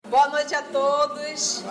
Boa noite a todos.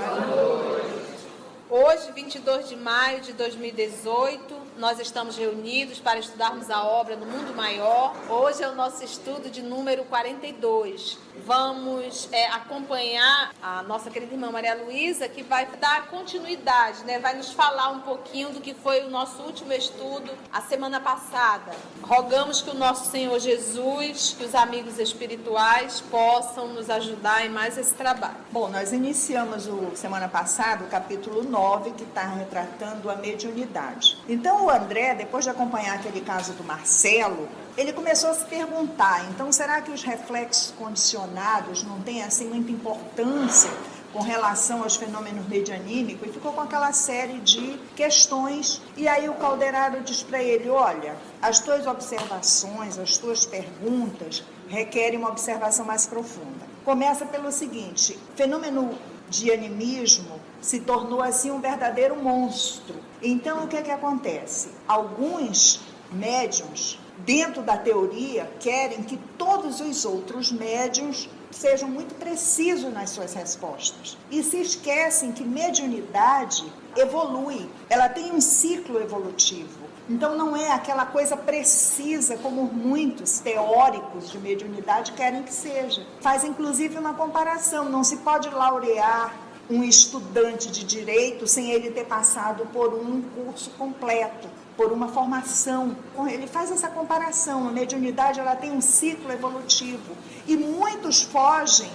Hoje, 22 de maio de 2018, nós estamos reunidos para estudarmos a obra No Mundo Maior. Hoje é o nosso estudo de número 42. Vamos acompanhar a nossa querida irmã Maria Luísa, que vai dar continuidade, vai nos falar um pouquinho do que foi o nosso último estudo a semana passada. Rogamos que o nosso Senhor Jesus, que os amigos espirituais possam nos ajudar em mais esse trabalho. Bom, nós iniciamos semana passada o capítulo 9, que está retratando a mediunidade. Então o André, depois de acompanhar aquele caso do Marcelo, ele começou a se perguntar, então será que os reflexos condicionados não têm assim muita importância com relação aos fenômenos medianímicos? E ficou com aquela série de questões. E aí o Calderaro diz para ele, olha, as tuas observações, as tuas perguntas requerem uma observação mais profunda. Começa pelo seguinte, fenômeno de animismo se tornou assim um verdadeiro monstro. Então o que acontece? Alguns médiuns, dentro da teoria, querem que todos os outros médiuns sejam muito precisos nas suas respostas. E se esquecem que mediunidade evolui, ela tem um ciclo evolutivo. Então não é aquela coisa precisa como muitos teóricos de mediunidade querem que seja. Faz inclusive uma comparação, não se pode laurear um estudante de direito sem ele ter passado por um curso completo, por uma formação. Ele faz essa comparação, a mediunidade ela tem um ciclo evolutivo e muitos fogem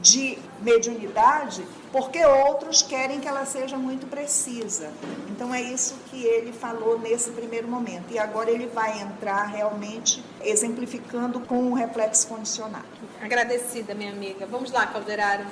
de mediunidade porque outros querem que ela seja muito precisa. Então é isso que ele falou nesse primeiro momento. E agora ele vai entrar realmente exemplificando com o reflexo condicionado. Agradecida, minha amiga. Vamos lá, Calderaro.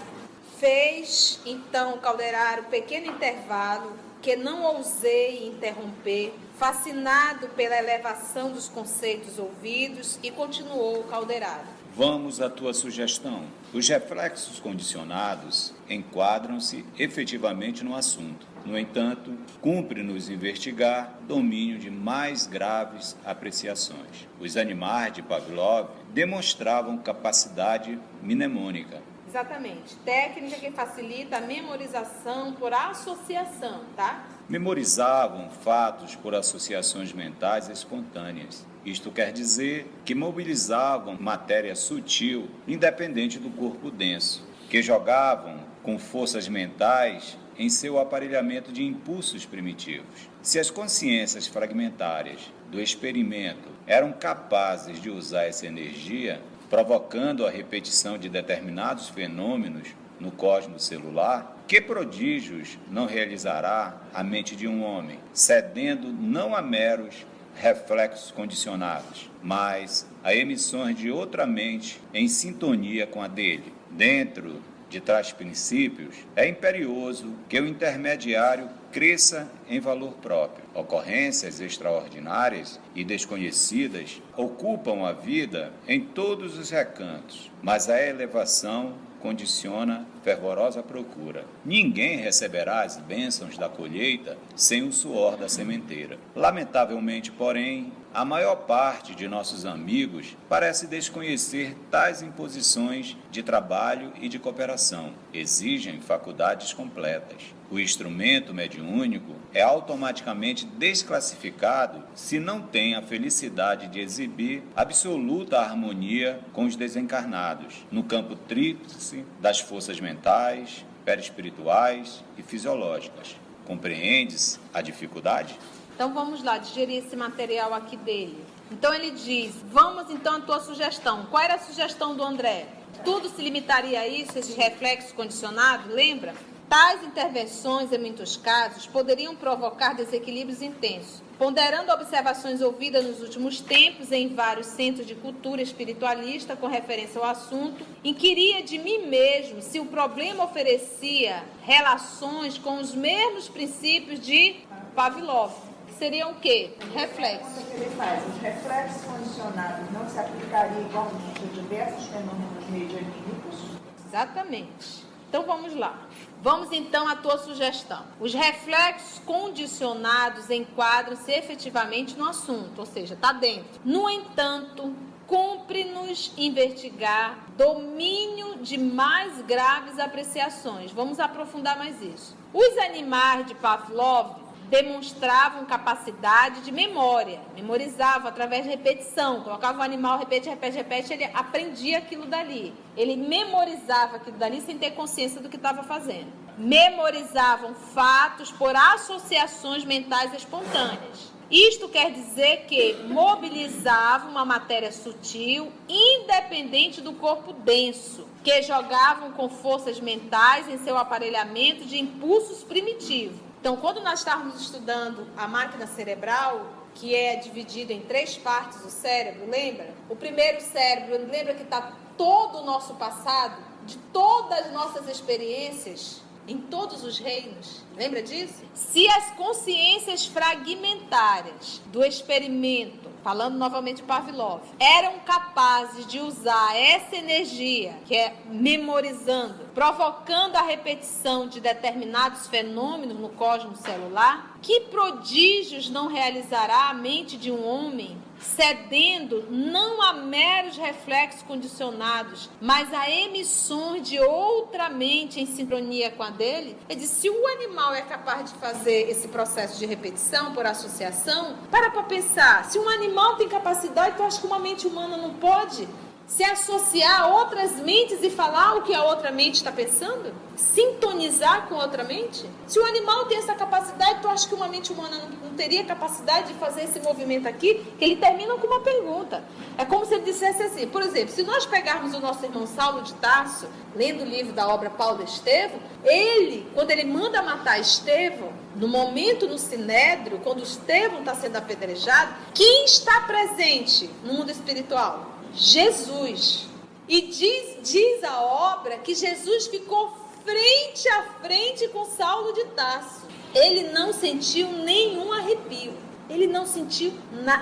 Fez, então, Calderaro, pequeno intervalo que não ousei interromper, fascinado pela elevação dos conceitos ouvidos, e continuou Calderaro. Vamos à tua sugestão. Os reflexos condicionados enquadram-se efetivamente no assunto. No entanto, cumpre-nos investigar domínio de mais graves apreciações. Os animais de Pavlov demonstravam capacidade mnemônica. Exatamente. Técnica que facilita a memorização por associação, tá? Memorizavam fatos por associações mentais espontâneas. Isto quer dizer que mobilizavam matéria sutil, independente do corpo denso, que jogavam com forças mentais em seu aparelhamento de impulsos primitivos. Se as consciências fragmentárias do experimento eram capazes de usar essa energia, provocando a repetição de determinados fenômenos no cosmos celular, que prodígios não realizará a mente de um homem, cedendo não a meros reflexos condicionados, mas a emissões de outra mente em sintonia com a dele. Dentro de tais princípios, é imperioso que o intermediário cresça em valor próprio. Ocorrências extraordinárias e desconhecidas ocupam a vida em todos os recantos, mas a elevação condiciona fervorosa procura. Ninguém receberá as bênçãos da colheita sem o suor da sementeira. Lamentavelmente, porém, a maior parte de nossos amigos parece desconhecer tais imposições de trabalho e de cooperação. Exigem faculdades completas. O instrumento mediúnico é automaticamente desclassificado se não tem a felicidade de exibir absoluta harmonia com os desencarnados, no campo tríplice das forças mentais, perispirituais e fisiológicas. Compreende-se a dificuldade? Então vamos lá, digerir esse material aqui dele. Então ele diz, vamos então à tua sugestão. Qual era a sugestão do André? Tudo se limitaria a isso, esses reflexos condicionados, lembra? Tais intervenções, em muitos casos, poderiam provocar desequilíbrios intensos. Ponderando observações ouvidas nos últimos tempos em vários centros de cultura espiritualista com referência ao assunto, inquiria de mim mesmo se o problema oferecia relações com os mesmos princípios de Pavlov, que seriam o quê? Reflexos. O que ele faz? Os reflexos condicionados não se aplicariam igualmente a diversos fenômenos medianímicos? Exatamente. Então vamos lá. Vamos então à tua sugestão. Os reflexos condicionados enquadram-se efetivamente no assunto, ou seja, está dentro. No entanto, cumpre-nos investigar domínio de mais graves apreciações. Vamos aprofundar mais isso. Os animais de Pavlov demonstravam capacidade de memória, memorizavam através de repetição, colocava o animal, repete, ele aprendia aquilo dali, ele memorizava aquilo dali sem ter consciência do que estava fazendo. Memorizavam fatos por associações mentais espontâneas. Isto quer dizer que mobilizavam uma matéria sutil, independente do corpo denso, que jogavam com forças mentais em seu aparelhamento de impulsos primitivos. Então, quando nós estávamos estudando a máquina cerebral, que é dividida em 3 partes do cérebro, lembra? O primeiro cérebro, lembra que está todo o nosso passado, de todas as nossas experiências, em todos os reinos. Lembra disso? Se as consciências fragmentárias do experimento, falando novamente de Pavlov, eram capazes de usar essa energia, que é memorizando, provocando a repetição de determinados fenômenos no cosmos celular, que prodígios não realizará a mente de um homem cedendo não a meros reflexos condicionados, mas a emissões de outra mente em sincronia com a dele? Ele disse, se o animal é capaz de fazer esse processo de repetição por associação, para pensar, se um animal tem capacidade, tu acha que uma mente humana não pode se associar a outras mentes e falar o que a outra mente está pensando? Sintonizar com outra mente? Se o animal tem essa capacidade, tu acha que uma mente humana não teria capacidade de fazer esse movimento aqui? Que ele termina com uma pergunta. É como se ele dissesse assim, por exemplo, se nós pegarmos o nosso irmão Saulo de Tarso, lendo o livro da obra Paulo Estevão, ele, quando ele manda matar Estevão, no momento no Sinédrio, quando Estevão está sendo apedrejado, quem está presente no mundo espiritual? Jesus. E diz a obra que Jesus ficou frente a frente com Saulo de Tarso. Ele não sentiu nenhum arrepio. Ele não sentiu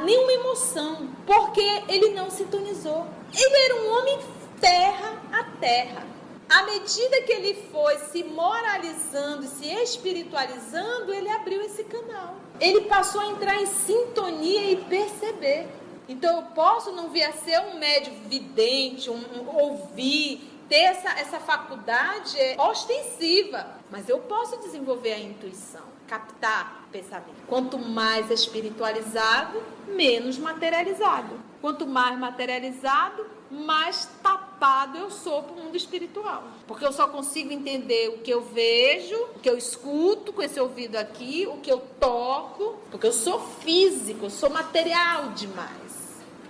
nenhuma emoção, porque ele não sintonizou. Ele era um homem terra a terra. À medida que ele foi se moralizando, se espiritualizando, ele abriu esse canal. Ele passou a entrar em sintonia e perceber. Então eu posso não vir a ser um médium vidente, ouvir, ter essa faculdade ostensiva, mas eu posso desenvolver a intuição, captar pensamento. Quanto mais espiritualizado, menos materializado. Quanto mais materializado, mais tapado eu sou para o mundo espiritual. Porque eu só consigo entender o que eu vejo, o que eu escuto com esse ouvido aqui, o que eu toco, porque eu sou físico, eu sou material demais.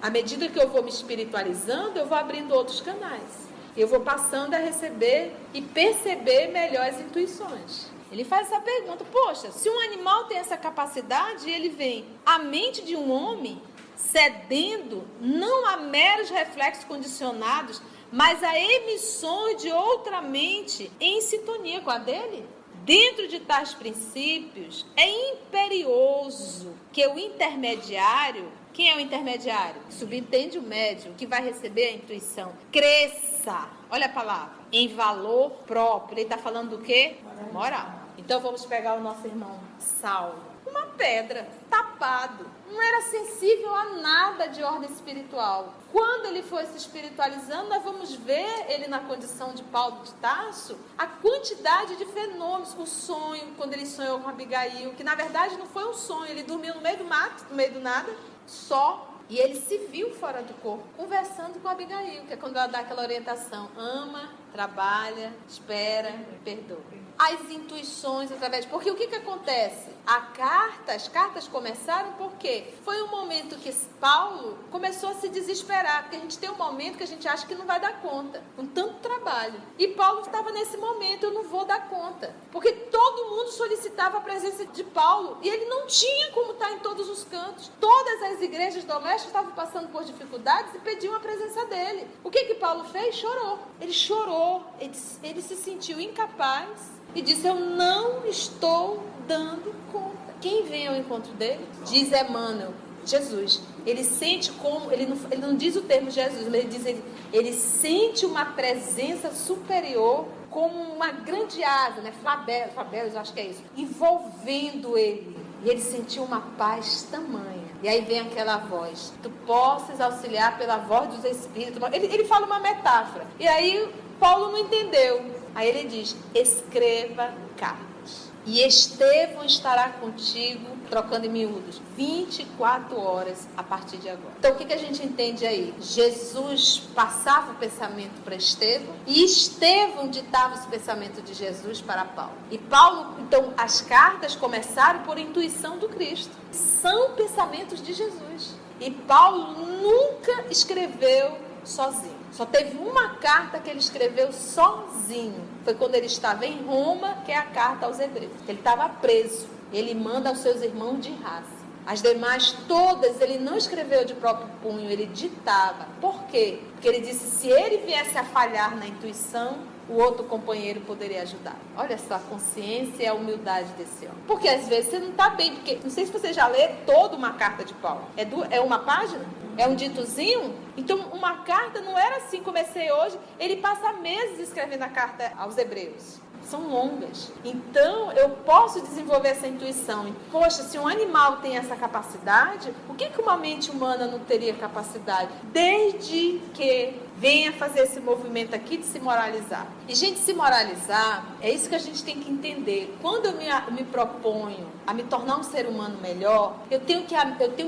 À medida que eu vou me espiritualizando, eu vou abrindo outros canais. Eu vou passando a receber e perceber melhor as intuições. Ele faz essa pergunta, poxa, se um animal tem essa capacidade, ele vem à mente de um homem cedendo não a meros reflexos condicionados, mas a emissões de outra mente em sintonia com a dele? Dentro de tais princípios, é imperioso que o intermediário, quem é o intermediário? Subentende o médium, que vai receber a intuição, cresça, olha a palavra, em valor próprio. Ele está falando do quê? Moral. Então vamos pegar o nosso irmão Saulo, uma pedra, tapado, não era sensível a nada de ordem espiritual. Quando ele foi se espiritualizando, nós vamos ver ele na condição de Paulo de Tarso, a quantidade de fenômenos, o sonho, quando ele sonhou com Abigail, que na verdade não foi um sonho, ele dormiu no meio do mato, no meio do nada, só. E ele se viu fora do corpo, conversando com Abigail, que é quando ela dá aquela orientação, ama, trabalha, espera, perdoa. As intuições através... Porque o que acontece? As cartas começaram porque foi um momento que Paulo começou a se desesperar, porque a gente tem um momento que a gente acha que não vai dar conta, com tanto trabalho. E Paulo estava nesse momento, eu não vou dar conta. conta. Porque todo mundo solicitava a presença de Paulo e ele não tinha como estar em todos os cantos. Todas as igrejas domésticas estavam passando por dificuldades e pediam a presença dele. O que Paulo fez? Chorou. Ele chorou, ele se sentiu incapaz e disse: eu não estou dando conta. Quem vem ao encontro dele? Diz Emmanuel, Jesus. Ele sente como, ele não diz o termo Jesus, mas ele sente uma presença superior, como uma grande asa, né? Flabelos, acho que é isso, envolvendo ele. E ele sentiu uma paz tamanha. E aí vem aquela voz: tu possas auxiliar pela voz dos Espíritos. Ele fala uma metáfora. E aí Paulo não entendeu. Aí ele diz: escreva cartas. E Estevão estará contigo, trocando em miúdos, 24 horas a partir de agora. Então, o que a gente entende aí? Jesus passava o pensamento para Estevão e Estevão ditava os pensamentos de Jesus para Paulo. E Paulo, então, as cartas começaram por intuição do Cristo. São pensamentos de Jesus. E Paulo nunca escreveu sozinho. Só teve uma carta que ele escreveu sozinho. Foi quando ele estava em Roma, que é a carta aos Hebreus. Ele estava preso. Ele manda aos seus irmãos de raça. As demais todas ele não escreveu de próprio punho, ele ditava. Por quê? Porque ele disse: se ele viesse a falhar na intuição, o outro companheiro poderia ajudar. Olha só a consciência e a humildade desse homem. Porque às vezes você não está bem, porque não sei se você já lê toda uma carta de Paulo. É uma página? É um ditozinho? Então uma carta não era assim, comecei hoje. Ele passa meses escrevendo a carta aos Hebreus. São longas. Então eu posso desenvolver essa intuição. Poxa, se um animal tem essa capacidade, o que uma mente humana não teria capacidade? Desde que venha fazer esse movimento aqui de se moralizar. E, gente, se moralizar, é isso que a gente tem que entender. Quando eu me proponho a me tornar um ser humano melhor, eu tenho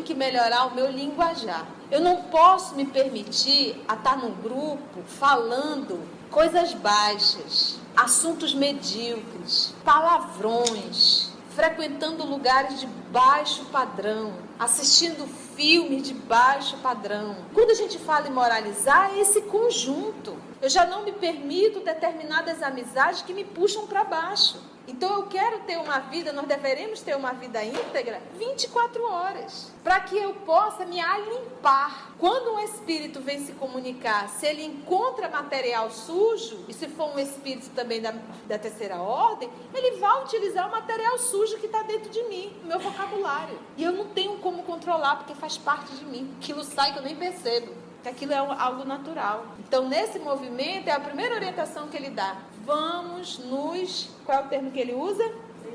que melhorar o meu linguajar. Eu não posso me permitir a estar num grupo falando coisas baixas, assuntos medíocres, palavrões, frequentando lugares de baixo padrão, assistindo filmes de baixo padrão. Quando a gente fala em moralizar, é esse conjunto. Eu já não me permito determinadas amizades que me puxam para baixo. Então eu quero ter uma vida, nós deveremos ter uma vida íntegra 24 horas, para que eu possa me alimpar. Quando um espírito vem se comunicar, se ele encontra material sujo, e se for um espírito também da terceira ordem, ele vai utilizar o material sujo que está dentro de mim, no meu vocabulário. E eu não tenho como controlar, porque faz parte de mim. Aquilo sai que eu nem percebo, que aquilo é algo natural. Então, nesse movimento, é a primeira orientação que ele dá. Vamos nos... Qual é o termo que ele usa?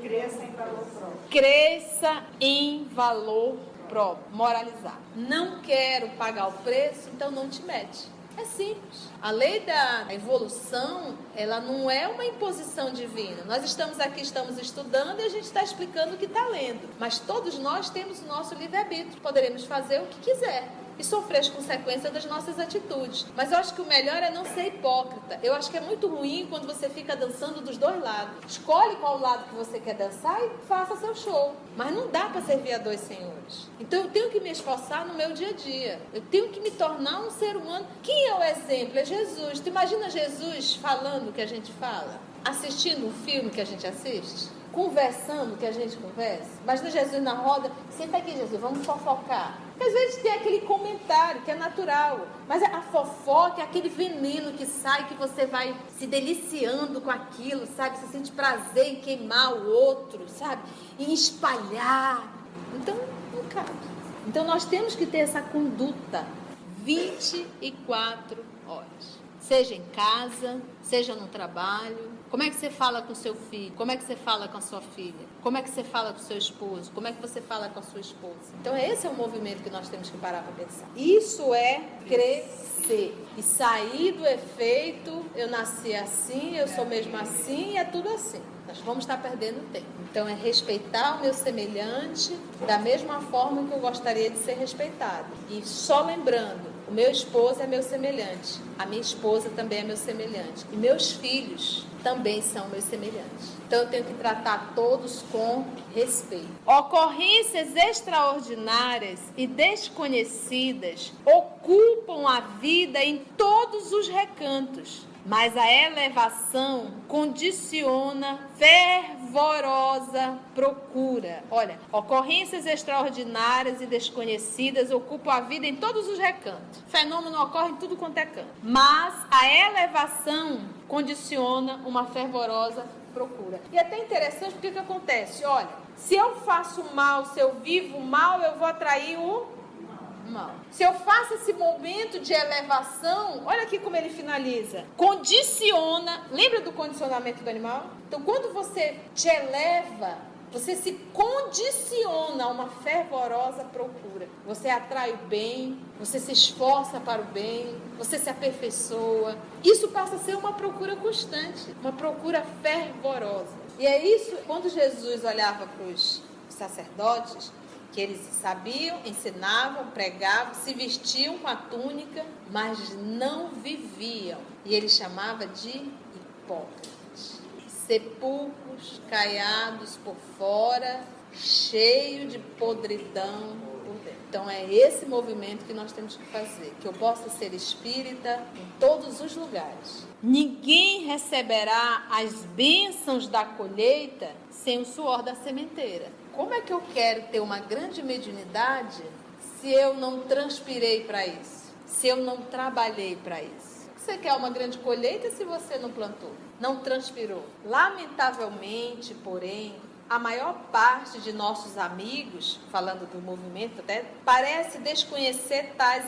Cresça em valor próprio. Cresça em valor próprio. Moralizar. Não quero pagar o preço, então não te mete. É simples. A lei da evolução, ela não é uma imposição divina. Nós estamos aqui, estamos estudando e a gente está explicando o que está lendo. Mas todos nós temos o nosso livre-arbítrio. Poderemos fazer o que quiser e sofrer as consequências das nossas atitudes. Mas eu acho que o melhor é não ser hipócrita. Eu acho que é muito ruim quando você fica dançando dos dois lados. Escolhe qual lado que você quer dançar e faça seu show. Mas não dá para servir a dois senhores. Então eu tenho que me esforçar no meu dia a dia. Eu tenho que me tornar um ser humano. Quem é o exemplo? É Jesus. Tu imagina Jesus falando o que a gente fala? Assistindo um filme que a gente assiste? Conversando o que a gente conversa? Imagina Jesus na roda. Senta aqui, Jesus, vamos fofocar. Porque às vezes tem aquele comentário que é natural, mas a fofoca é aquele veneno que sai, que você vai se deliciando com aquilo, sabe? Você sente prazer em queimar o outro, sabe? Em espalhar. Então, não cabe. Então, nós temos que ter essa conduta 24 horas. Seja em casa, seja no trabalho. Como é que você fala com seu filho? Como é que você fala com a sua filha? Como é que você fala com o seu esposo? Como é que você fala com a sua esposa? Então esse é o movimento que nós temos que parar para pensar. Isso é crescer. E sair do efeito, eu nasci assim, eu sou mesmo assim, é tudo assim. Nós vamos estar perdendo tempo. Então é respeitar o meu semelhante da mesma forma que eu gostaria de ser respeitado. E só lembrando, o meu esposo é meu semelhante, a minha esposa também é meu semelhante. E meus filhos também são meus semelhantes. Então eu tenho que tratar todos com respeito. Ocorrências extraordinárias e desconhecidas ocupam a vida em todos os recantos. Mas a elevação condiciona fervorosa procura. Olha, ocorrências extraordinárias e desconhecidas ocupam a vida em todos os recantos. Fenômeno ocorre em tudo quanto é canto. Mas a elevação condiciona uma fervorosa procura. E é até interessante porque o que acontece? Olha, se eu faço mal, se eu vivo mal, eu vou atrair o mal. Se eu faço esse momento de elevação, olha aqui como ele finaliza. Condiciona, lembra do condicionamento do animal? Então, quando você te eleva, você se condiciona a uma fervorosa procura. Você atrai o bem, você se esforça para o bem, você se aperfeiçoa. Isso passa a ser uma procura constante, uma procura fervorosa. E é isso, quando Jesus olhava para os sacerdotes, que eles sabiam, ensinavam, pregavam, se vestiam com a túnica, mas não viviam. E ele chamava de hipócritas. Sepulcros, caiados por fora, cheio de podridão por dentro. Então é esse movimento que nós temos que fazer, que eu possa ser espírita em todos os lugares. Ninguém receberá as bênçãos da colheita sem o suor da sementeira. Como é que eu quero ter uma grande mediunidade se eu não transpirei para isso? Se eu não trabalhei para isso? Você quer uma grande colheita se você não plantou, não transpirou? Lamentavelmente, porém, a maior parte de nossos amigos, falando do movimento até, parece desconhecer tais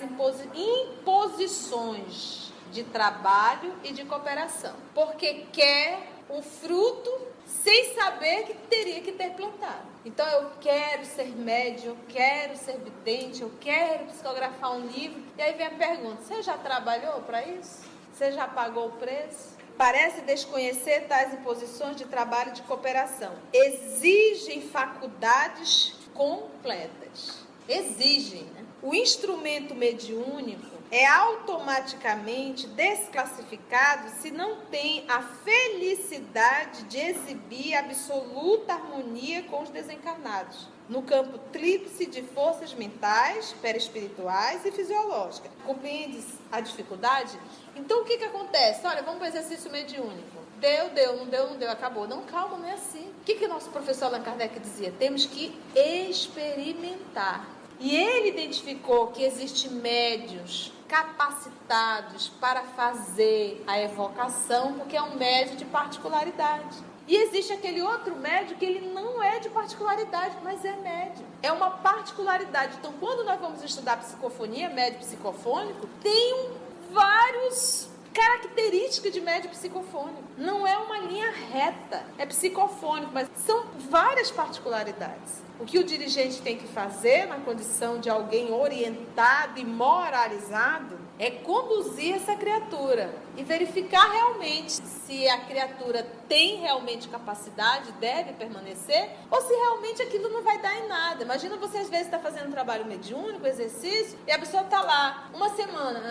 imposições de trabalho e de cooperação, porque quer o fruto sem saber que teria que ter plantado. Então eu quero ser médium, eu quero ser vidente, eu quero psicografar um livro. E aí vem a pergunta, você já trabalhou para isso? Você já pagou o preço? Parece desconhecer tais imposições de trabalho e de cooperação. Exigem faculdades completas. Exigem, né? O instrumento mediúnico é automaticamente desclassificado se não tem a felicidade de exibir absoluta harmonia com os desencarnados, no campo tríplice de forças mentais, perispirituais e fisiológicas. Compreendes a dificuldade? Então, o que acontece? Olha, vamos para o exercício mediúnico. Deu, não deu, acabou. Não, calma, não é assim. O que nosso professor Allan Kardec dizia? Temos que experimentar. E ele identificou que existem médiuns capacitados para fazer a evocação, porque é um médium de particularidade. E existe aquele outro médium que ele não é de particularidade, mas é médium. É uma particularidade. Então, quando nós vamos estudar psicofonia, médium psicofônico, tem vários características de médium psicofônico. Não é uma linha reta, é psicofônico, mas são várias particularidades. O que o dirigente tem que fazer na condição de alguém orientado e moralizado é conduzir essa criatura e verificar realmente se a criatura tem realmente capacidade, deve permanecer, ou se realmente aquilo não vai dar em nada. Imagina você às vezes está fazendo um trabalho mediúnico, exercício, e a pessoa está lá uma semana,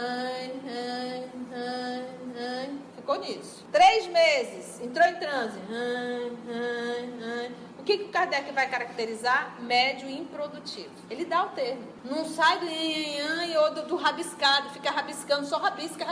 ficou nisso. 3 meses, entrou em transe, O que o Kardec vai caracterizar? Médium improdutivo. Ele dá o termo. Não sai do do rabiscado, fica rabiscando, só rabisca.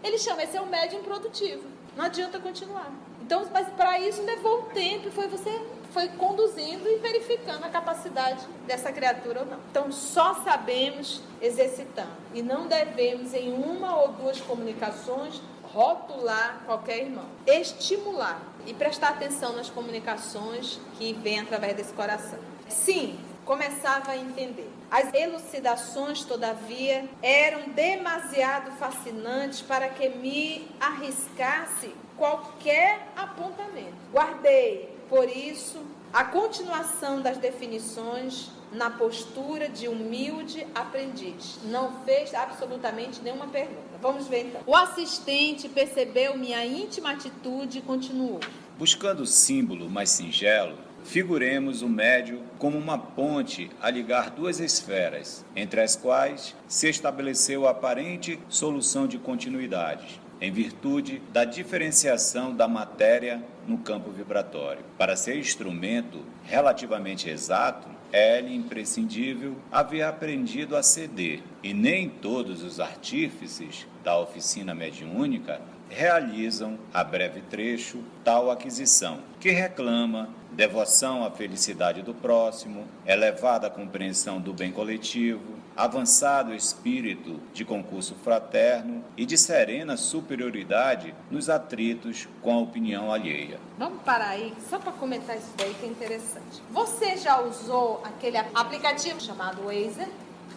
Ele chama, esse é um médium improdutivo. Não adianta continuar. Então, mas para isso levou um tempo, você foi conduzindo e verificando a capacidade dessa criatura ou não. Então, só sabemos exercitando. E não devemos, em 1 ou 2 comunicações, rotular qualquer irmão. Estimular e prestar atenção nas comunicações que vêm através desse coração. Sim, começava a entender. As elucidações, todavia, eram demasiado fascinantes para que me arriscasse qualquer apontamento. Guardei, por isso, a continuação das definições na postura de humilde aprendiz. Não fez absolutamente nenhuma pergunta. Vamos ver então. O assistente percebeu minha íntima atitude e continuou. Buscando o símbolo mais singelo, figuremos o médium como uma ponte a ligar 2 esferas, entre as quais se estabeleceu a aparente solução de continuidade, em virtude da diferenciação da matéria no campo vibratório. Para ser instrumento relativamente exato, é-lhe imprescindível haver aprendido a ceder, e nem todos os artífices da oficina mediúnica realizam, a breve trecho, tal aquisição, que reclama devoção à felicidade do próximo, elevada compreensão do bem coletivo, avançado espírito de concurso fraterno e de serena superioridade nos atritos com a opinião alheia. Vamos parar aí, só para comentar isso daí que é interessante. Você já usou aquele aplicativo chamado Waze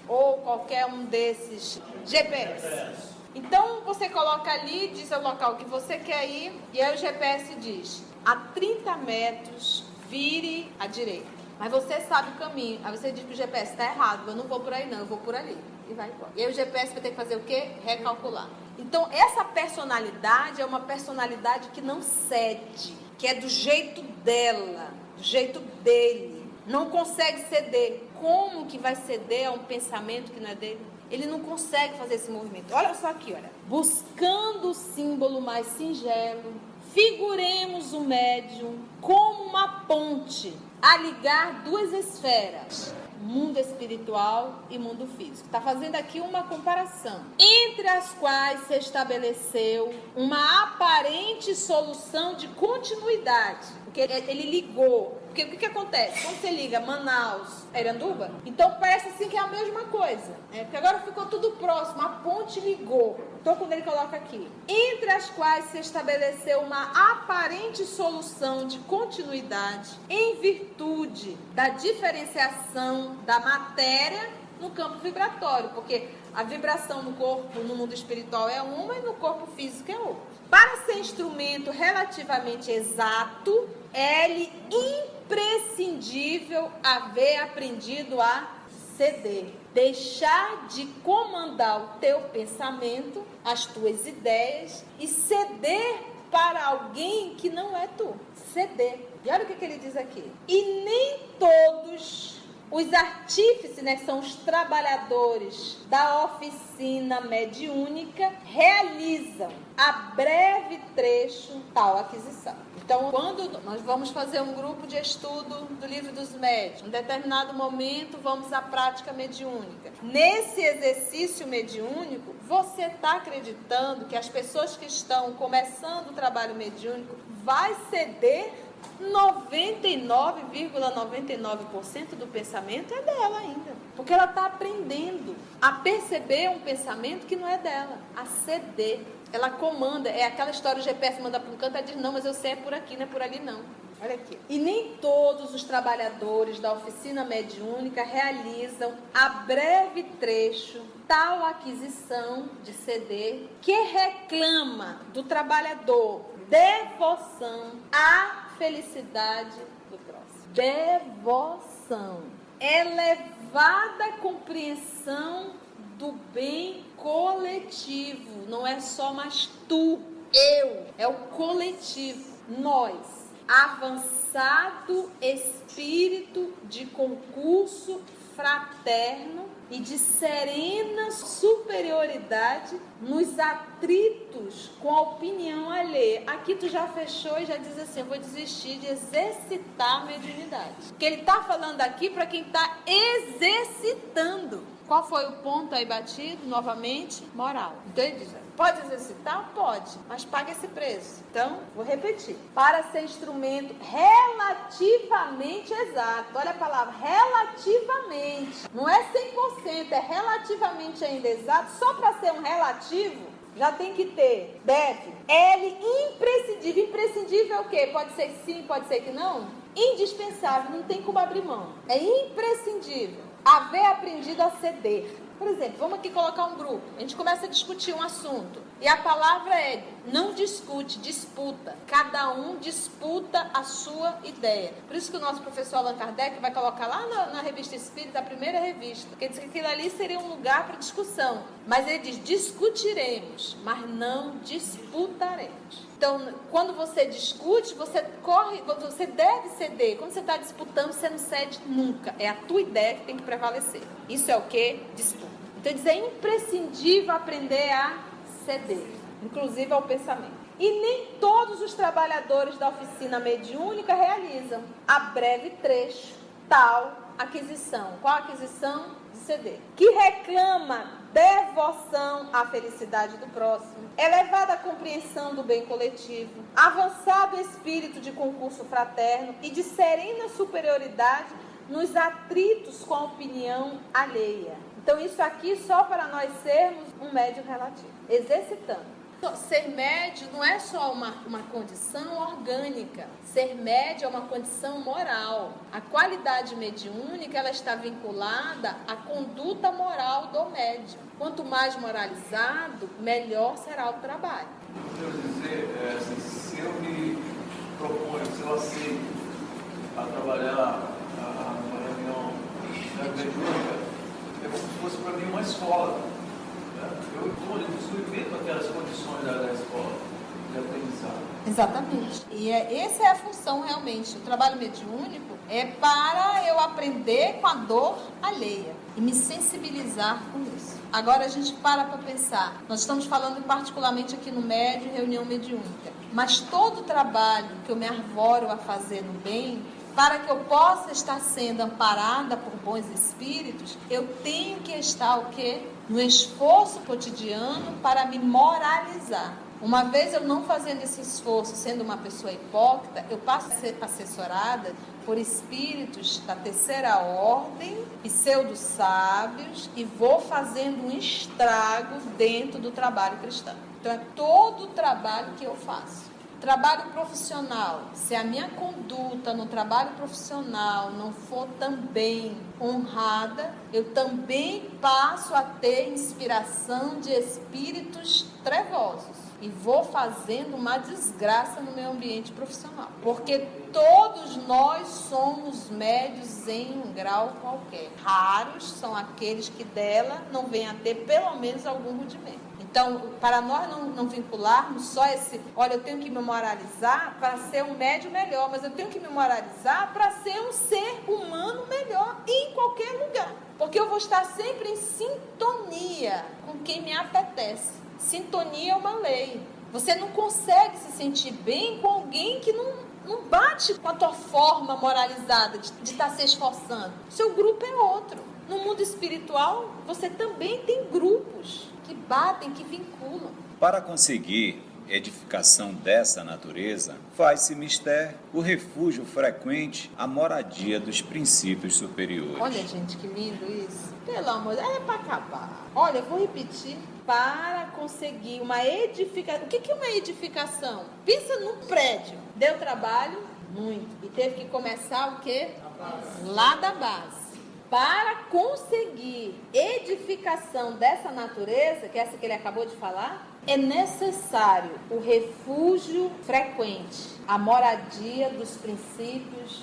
ou qualquer um desses GPS? Então você coloca ali, diz o local que você quer ir e aí o GPS diz: a 30 metros vire à direita. Mas você sabe o caminho. Aí você diz que o GPS está errado. Eu não vou por aí não, eu vou por ali. E vai embora. E aí o GPS vai ter que fazer o quê? Recalcular. Então essa personalidade é uma personalidade que não cede, que é do jeito dela, do jeito dele. Não consegue ceder. Como que vai ceder a um pensamento que não é dele? Ele não consegue fazer esse movimento. Olha só aqui, olha. Buscando o símbolo mais singelo, figuremos o médium como uma ponte a ligar duas esferas, mundo espiritual e mundo físico. Está fazendo aqui uma comparação, entre as quais se estabeleceu uma aparente solução de continuidade, porque ele ligou. Porque o que acontece? Quando você liga Manaus, Iranduba, então parece assim que é a mesma coisa, né? Porque agora ficou tudo próximo, a ponte ligou. Então quando ele coloca aqui, entre as quais se estabeleceu uma aparente solução de continuidade em virtude da diferenciação da matéria no campo vibratório, porque a vibração no corpo, no mundo espiritual é uma e no corpo físico é outra. Para ser instrumento relativamente exato, é-lhe imprescindível haver aprendido a ceder. Deixar de comandar o teu pensamento, as tuas ideias e ceder para alguém que não é tu. Ceder. E olha o que ele diz aqui. E nem todos os artífices, né, são os trabalhadores da oficina mediúnica, realizam a breve trecho tal aquisição. Então, quando nós vamos fazer um grupo de estudo do Livro dos Médiuns, em determinado momento vamos à prática mediúnica. Nesse exercício mediúnico, você está acreditando que as pessoas que estão começando o trabalho mediúnico vai ceder 99,99% do pensamento é dela ainda. Porque ela está aprendendo a perceber um pensamento que não é dela, a ceder. Ela comanda, é aquela história, o GPS manda para um canto, ela diz, não, mas eu sei é por aqui, não é por ali não. Olha aqui. E nem todos os trabalhadores da oficina mediúnica realizam a breve trecho tal aquisição de ceder que reclama do trabalhador devoção à felicidade do próximo. Devoção. Elevada compreensão do bem coletivo. Não é só mais tu, eu. É o coletivo. Nós. Avançado espírito de concurso fraterno e de serena superioridade nos atritos com a opinião alheia. Aqui tu já fechou e já diz assim, eu vou desistir de exercitar a mediunidade. Porque ele está falando aqui para quem está exercitando. Qual foi o ponto aí batido? Novamente, moral. Então ele diz, pode exercitar? Pode, mas paga esse preço. Então, vou repetir. Para ser instrumento relativamente exato. Olha a palavra, relativamente. Não é 100%, é relativamente ainda exato. Só para ser um relativo, já tem que ter, deve, L, imprescindível. Imprescindível é o quê? Pode ser que sim, pode ser que não? Indispensável, não tem como abrir mão. É imprescindível. Haver aprendido a ceder. Por exemplo, vamos aqui colocar um grupo. A gente começa a discutir um assunto. E a palavra é, não discute, disputa. Cada um disputa a sua ideia. Por isso que o nosso professor Allan Kardec vai colocar lá na Revista Espírita, a primeira revista. Porque ele diz que aquilo ali seria um lugar para discussão. Mas ele diz, discutiremos, mas não disputaremos. Então, quando você discute, você deve ceder. Quando você está disputando, você não cede nunca. É a tua ideia que tem que prevalecer. Isso é o que? Disputa. Então, diz, é imprescindível aprender a ceder, inclusive ao pensamento. E nem todos os trabalhadores da oficina mediúnica realizam a breve trecho tal aquisição. Qual aquisição? De CD. Que reclama devoção à felicidade do próximo, elevada compreensão do bem coletivo, avançado espírito de concurso fraterno e de serena superioridade nos atritos com a opinião alheia. Então isso aqui só para nós sermos um médium relativo, exercitando. Ser médio não é só uma condição orgânica. Ser médio é uma condição moral. A qualidade mediúnica, ela está vinculada à conduta moral do médium. Quanto mais moralizado, melhor será o trabalho. Quero dizer, se eu me proponho, se eu aceito a trabalhar numa reunião mediúnica, é como se fosse para mim uma escola. Eu experimento aquelas condições da escola de aprendizado. Exatamente. E essa é a função realmente. O trabalho mediúnico é para eu aprender com a dor alheia e me sensibilizar com isso. Agora a gente para pensar. Nós estamos falando particularmente aqui no médium, reunião mediúnica. Mas todo o trabalho que eu me arvoro a fazer no bem, para que eu possa estar sendo amparada por bons espíritos, eu tenho que estar o quê? No esforço cotidiano para me moralizar. Uma vez eu não fazendo esse esforço, sendo uma pessoa hipócrita, eu passo a ser assessorada por espíritos da terceira ordem, pseudo-sábios, e vou fazendo um estrago dentro do trabalho cristão. Então é todo o trabalho que eu faço. Trabalho profissional, se a minha conduta no trabalho profissional não for também honrada, eu também passo a ter inspiração de espíritos trevosos e vou fazendo uma desgraça no meu ambiente profissional, porque todos nós somos médios em um grau qualquer. Raros são aqueles que dela não vêm a ter pelo menos algum rudimento. Então, para nós não vincularmos só esse, olha, eu tenho que me moralizar para ser um médium melhor, mas eu tenho que me moralizar para ser um ser humano melhor em qualquer lugar. Porque eu vou estar sempre em sintonia com quem me apetece. Sintonia é uma lei. Você não consegue se sentir bem com alguém que não bate com a tua forma moralizada de estar se esforçando. Seu grupo é outro. No mundo espiritual, você também tem grupos que batem, que vinculam. Para conseguir edificação dessa natureza, faz-se mister o refúgio frequente, a moradia dos princípios superiores. Olha, gente, que lindo isso. Pelo amor de Deus, é para acabar. Olha, eu vou repetir. Para conseguir uma edificação. O que é uma edificação? Pensa num prédio. Deu trabalho? Muito. E teve que começar o quê? Lá da base. Para conseguir edificação dessa natureza, que é essa que ele acabou de falar, é necessário o refúgio frequente, a moradia dos princípios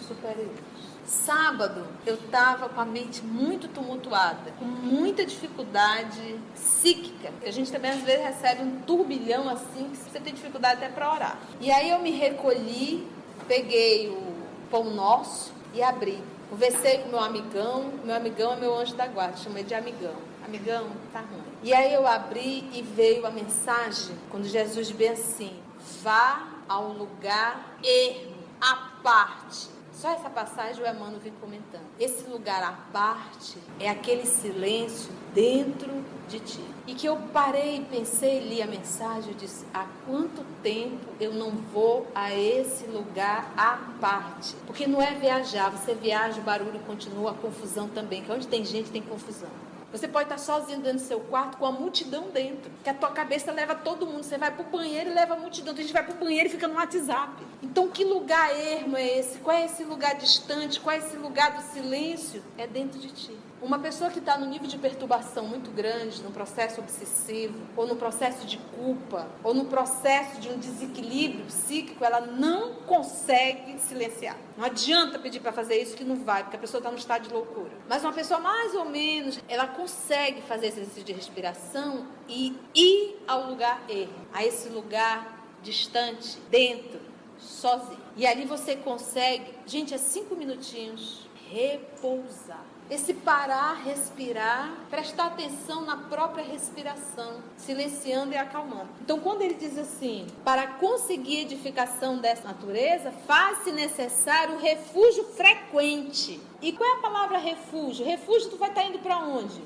superiores. Sábado, eu estava com a mente muito tumultuada, com muita dificuldade psíquica, que a gente também às vezes recebe um turbilhão assim, que você tem dificuldade até para orar. E aí eu me recolhi, peguei o Pão Nosso e abri. Conversei com meu amigão é meu anjo da guarda, chamei de amigão. Amigão, tá ruim. E aí eu abri e veio a mensagem, quando Jesus diz assim, vá ao lugar ermo, à parte. Só essa passagem o Emmanuel vem comentando. Esse lugar à parte é aquele silêncio dentro de ti. E que eu parei, pensei, li a mensagem e disse, há quanto tempo eu não vou a esse lugar à parte? Porque não é viajar, você viaja, o barulho continua, a confusão também, que onde tem gente tem confusão. Você pode estar sozinho dentro do seu quarto com a multidão dentro, que a tua cabeça leva todo mundo. Você vai para o banheiro e leva a multidão. A gente vai para o banheiro e fica no WhatsApp. Então, que lugar ermo é esse? Qual é esse lugar distante? Qual é esse lugar do silêncio? É dentro de ti. Uma pessoa que está no nível de perturbação muito grande, num processo obsessivo, ou no processo de culpa, ou no processo de um desequilíbrio psíquico, ela não consegue silenciar. Não adianta pedir para fazer isso que não vai, porque a pessoa está no estado de loucura. Mas uma pessoa mais ou menos, ela consegue fazer esse exercício de respiração e ir ao lugar erro, a esse lugar distante, dentro, sozinho. E ali você consegue, gente, é 5 minutinhos, repousar. Esse parar, respirar, prestar atenção na própria respiração, silenciando e acalmando. Então, quando ele diz assim, para conseguir edificação dessa natureza, faz-se necessário o refúgio frequente. E qual é a palavra refúgio? Refúgio, tu vai estar indo para onde?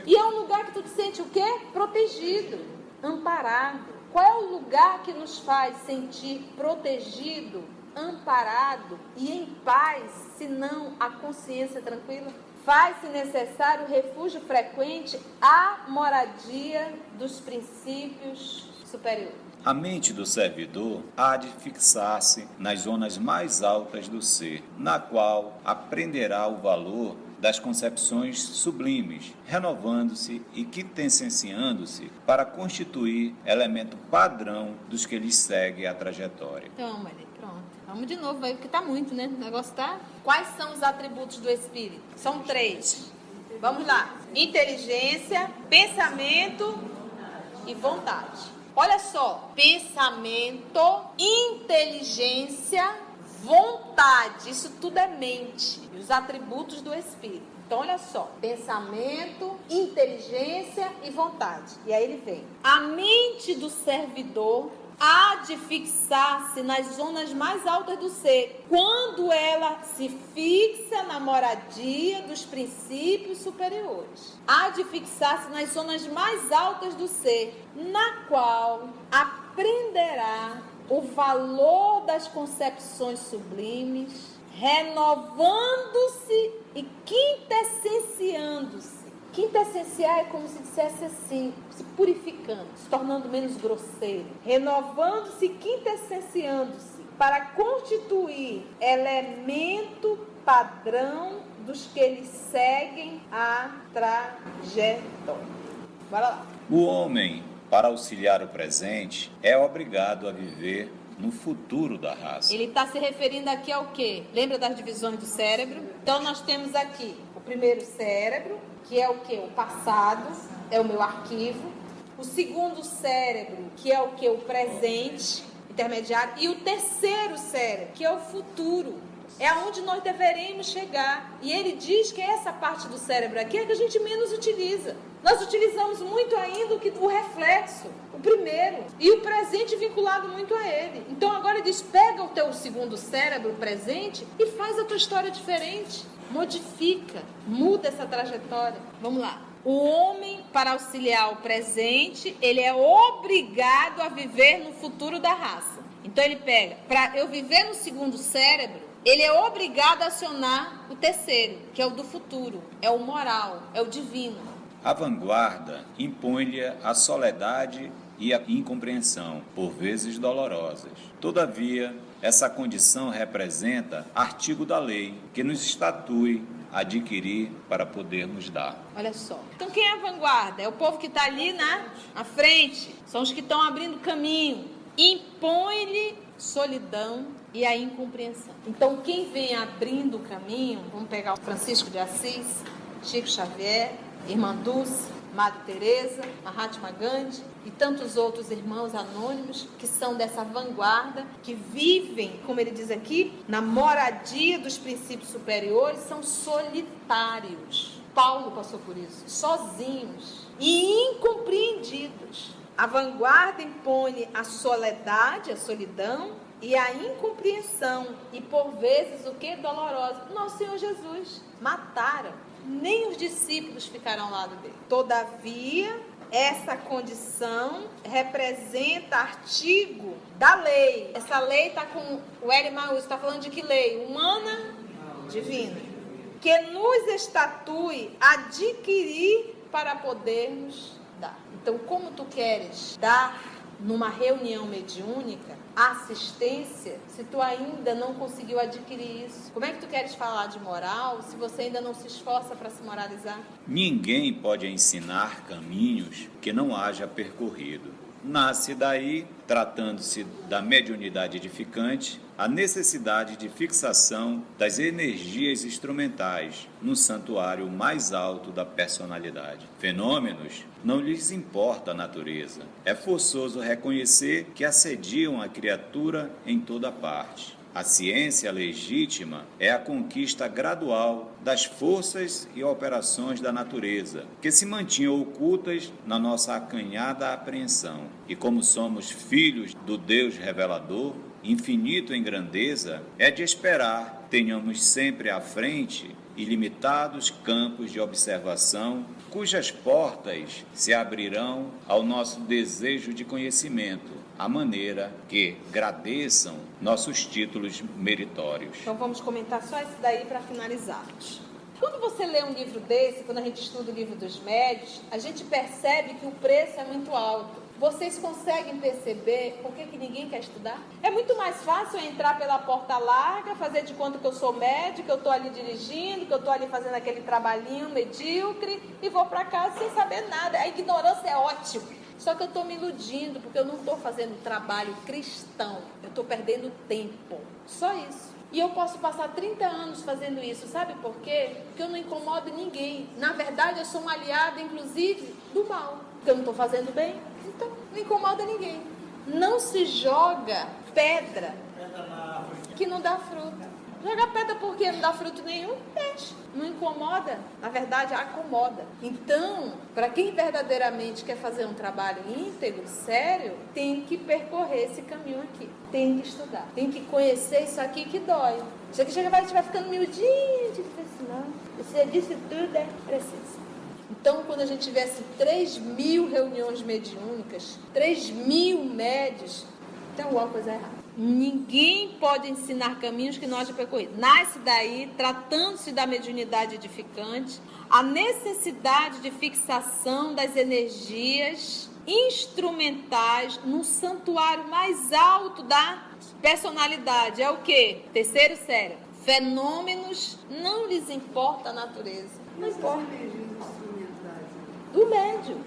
E é um lugar que tu te sente o quê? Protegido, amparado. Qual é o lugar que nos faz sentir protegido, amparado e em paz, se não a consciência tranquila? Faz-se necessário o refúgio frequente à moradia dos princípios superiores. A mente do servidor há de fixar-se nas zonas mais altas do ser, na qual aprenderá o valor das concepções sublimes, renovando-se e quintessenciando-se para constituir elemento padrão dos que lhes segue a trajetória. Então, Maria, pronto. Vamos de novo aí, porque tá muito, né? O negócio tá... Quais são os atributos do Espírito? São 3. Vamos lá. Inteligência, pensamento e vontade. Olha só. Pensamento, inteligência, vontade. Isso tudo é mente. E os atributos do Espírito. Então, olha só. Pensamento, inteligência e vontade. E aí ele vem. A mente do servidor há de fixar-se nas zonas mais altas do ser, quando ela se fixa na moradia dos princípios superiores. Há de fixar-se nas zonas mais altas do ser, na qual aprenderá o valor das concepções sublimes, renovando-se e quintessenciando-se. Quintessenciar é como se dissesse assim, se purificando, se tornando menos grosseiro, renovando-se e quintessenciando-se para constituir elemento padrão dos que lhe seguem a trajetória. Bora lá. O homem, para auxiliar o presente, é obrigado a viver no futuro da raça. Ele está se referindo aqui ao quê? Lembra das divisões do cérebro? Então nós temos aqui o primeiro cérebro, que é o quê? O passado, é o meu arquivo. O segundo cérebro, que é o quê? O presente, intermediário. E o terceiro cérebro, que é o futuro. É aonde nós deveremos chegar. E ele diz que essa parte do cérebro aqui é que a gente menos utiliza. Nós utilizamos muito ainda o reflexo, o primeiro, e o presente vinculado muito a ele. Então agora ele diz, pega o teu segundo cérebro, o presente, e faz a tua história diferente. Modifica, muda essa trajetória. Vamos lá. O homem, para auxiliar o presente, ele é obrigado a viver no futuro da raça. Então ele pega, para eu viver no segundo cérebro, ele é obrigado a acionar o terceiro, que é o do futuro, é o moral, é o divino. A vanguarda impõe-lhe a soledade e a incompreensão, por vezes dolorosas. Todavia, essa condição representa artigo da lei que nos estatui adquirir para podermos dar. Olha só. Então quem é a vanguarda? É o povo que está ali na frente. São os que estão abrindo caminho. Impõe-lhe solidão e a incompreensão. Então quem vem abrindo o caminho, vamos pegar o Francisco de Assis, Chico Xavier, Irmã Dulce, Madre Teresa, Mahatma Gandhi e tantos outros irmãos anônimos que são dessa vanguarda, que vivem, como ele diz aqui, na moradia dos princípios superiores, são solitários. Paulo passou por isso, sozinhos e incompreendidos. A vanguarda impõe a soledade, a solidão e a incompreensão e por vezes o que? Dolorosa. Nosso Senhor Jesus mataram. Nem os discípulos ficaram ao lado dele. Todavia, essa condição representa artigo da lei. Essa lei está com o L maiúsculo, está falando de que lei? Humana, divina. Que nos estatue adquirir para podermos dar. Então, como tu queres dar numa reunião mediúnica assistência, se tu ainda não conseguiu adquirir isso? Como é que tu queres falar de moral se você ainda não se esforça para se moralizar? Ninguém pode ensinar caminhos que não haja percorrido. Nasce daí, tratando-se da mediunidade edificante, a necessidade de fixação das energias instrumentais no santuário mais alto da personalidade. Fenômenos não lhes importa a natureza. É forçoso reconhecer que assediam a criatura em toda parte. A ciência legítima é a conquista gradual das forças e operações da natureza, que se mantinham ocultas na nossa acanhada apreensão. E como somos filhos do Deus revelador, infinito em grandeza, é de esperar tenhamos sempre à frente ilimitados campos de observação, cujas portas se abrirão ao nosso desejo de conhecimento, a maneira que gradeçam nossos títulos meritórios. Então vamos comentar só isso daí para finalizarmos. Quando você lê um livro desse, quando a gente estuda o livro dos médios, a gente percebe que o preço é muito alto. Vocês conseguem perceber por que ninguém quer estudar? É muito mais fácil eu entrar pela porta larga, fazer de conta que eu sou médico, que eu estou ali dirigindo, que eu estou ali fazendo aquele trabalhinho medíocre e vou para casa sem saber nada. A ignorância é ótimo. Só que eu estou me iludindo, porque eu não estou fazendo trabalho cristão. Eu estou perdendo tempo. Só isso. E eu posso passar 30 anos fazendo isso. Sabe por quê? Porque eu não incomodo ninguém. Na verdade, eu sou uma aliada, inclusive, do mal. Porque eu não estou fazendo bem. Então, não incomoda ninguém. Não se joga pedra que não dá fruto. Jogar pedra porque não dá fruto nenhum, deixa. Não incomoda, na verdade acomoda. Então, para quem verdadeiramente quer fazer um trabalho íntegro, sério, tem que percorrer esse caminho aqui. Tem que estudar, tem que conhecer isso aqui que dói. Já que a gente vai ficando miudinho, de assim, não, você disse tudo, é preciso. Então, quando a gente tivesse 3.000 reuniões mediúnicas, 3.000 médios, tem alguma coisa errada. Ninguém pode ensinar caminhos que não haja percorrido. Nasce daí, tratando-se da mediunidade edificante, a necessidade de fixação das energias instrumentais no santuário mais alto da personalidade. É o quê? Terceiro cérebro. Fenômenos, não lhes importa a natureza. Não importa. Do médium.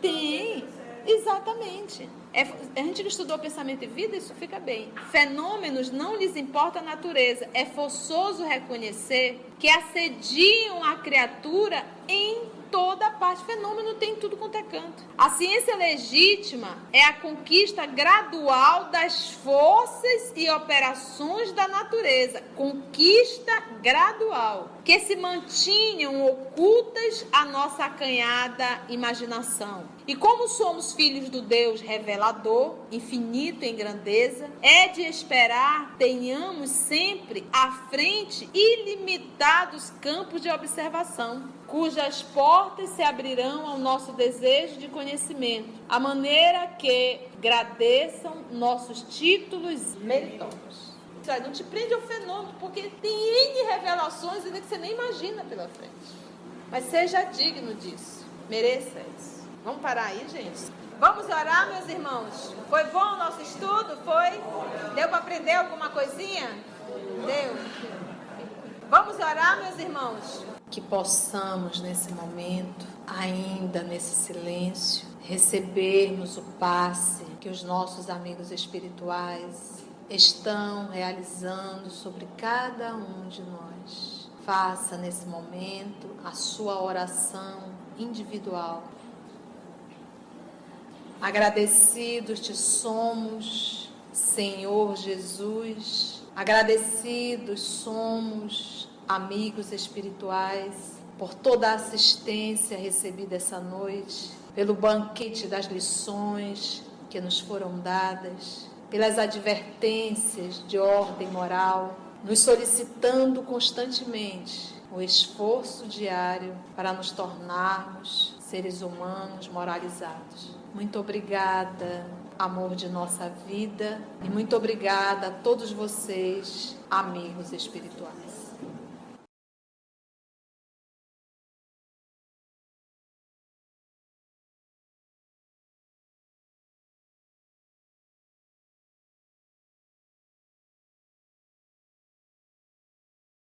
Tem, exatamente. A gente não estudou pensamento e vida, isso fica bem. Fenômenos não lhes importa a natureza. É forçoso reconhecer que assediam a criatura em toda parte. Fenômeno tem tudo quanto é canto. A ciência legítima é a conquista gradual das forças e operações da natureza. Conquista gradual, que se mantinham ocultas à nossa acanhada imaginação. E como somos filhos do Deus revelador, infinito em grandeza, é de esperar tenhamos sempre à frente ilimitados campos de observação, cujas portas se abrirão ao nosso desejo de conhecimento, a maneira que gradeçam nossos títulos meritórios. Não te prende ao fenômeno, porque tem N revelações ainda que você nem imagina pela frente. Mas seja digno disso, mereça isso. Vamos parar aí, gente? Vamos orar, meus irmãos? Foi bom o nosso estudo? Foi? Deu para aprender alguma coisinha? Deu? Vamos orar, meus irmãos? Que possamos, nesse momento, ainda nesse silêncio, recebermos o passe que os nossos amigos espirituais estão realizando sobre cada um de nós. Faça nesse momento a sua oração individual. Agradecidos te somos, Senhor Jesus. Agradecidos somos, amigos espirituais, por toda a assistência recebida essa noite, pelo banquete das lições que nos foram dadas, pelas advertências de ordem moral, nos solicitando constantemente o esforço diário para nos tornarmos seres humanos moralizados. Muito obrigada, amor de nossa vida, e muito obrigada a todos vocês, amigos espirituais.